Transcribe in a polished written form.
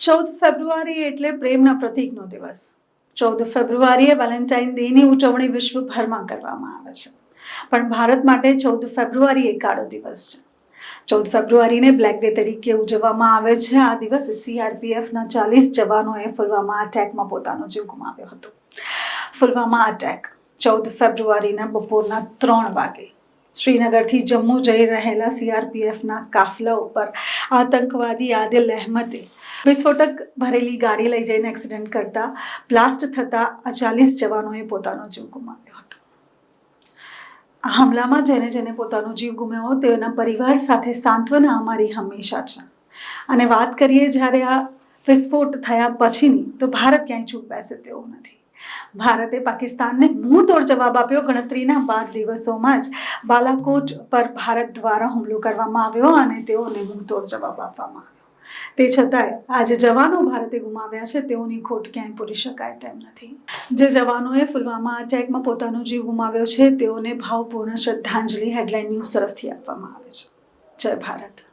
14 ફેબ્રુઆરી એટલે પ્રેમના પ્રતીકનો દિવસ. 14 ફેબ્રુઆરીએ વેલેન્ટાઇન ડેની ઉજવણી વિશ્વભરમાં કરવામાં આવે છે, પણ ભારત માટે 14 ફેબ્રુઆરી એ કાળો દિવસ છે. 14 ફેબ્રુઆરીને બ્લેક ડે તરીકે ઉજવવામાં આવે છે. આ દિવસે CRPFના 40 જવાનોએ પુલવામા અટેકમાં પોતાનો જીવ ગુમાવ્યો હતો. પુલવામા અટેક 14 ફેબ્રુઆરીના બપોરના 3 વાગે શ્રીનગરથી જમ્મુ જઈ રહેલા CRPFના કાફલા ઉપર આતંકવાદી આદિલ અહેમદે વિસ્ફોટક ભરેલી ગાડી લઈ જઈને એક્સિડન્ટ કરતા બ્લાસ્ટ થતા આ 40 જવાનોએ પોતાનો જીવ ગુમાવ્યો હતો. આ હુમલામાં જેને પોતાનો જીવ ગુમાવ્યો તેના પરિવાર સાથે સાંત્વના અમારી હંમેશા છે. અને વાત કરીએ જ્યારે આ વિસ્ફોટ થયા પછીની, તો ભારત ક્યાંય ચૂપ બેસે તેવું નથી. ભારતે પાકિસ્તાનને મુંહતોડ જવાબ આપ્યો. ગણતરીના 12 દિવસોમાં જ બાલાકોટ પર ભારત દ્વારા હુમલો કરવામાં આવ્યો અને તેઓને મુંહતોડ જવાબ આપવામાં આવ્યો. તે છતાંય આજે જવાનો ભારતે ગુમાવ્યા છે, તેઓની ખોટ ક્યાંય પૂરી શકાય તેમ નથી. જે જવાનોએ પુલવામા અટેકમાં પોતાનો જીવ ગુમાવ્યો છે તેઓને ભાવપૂર્ણ શ્રદ્ધાંજલિ હેડલાઇન ન્યૂઝ તરફથી આપવામાં આવે છે. જય ભારત.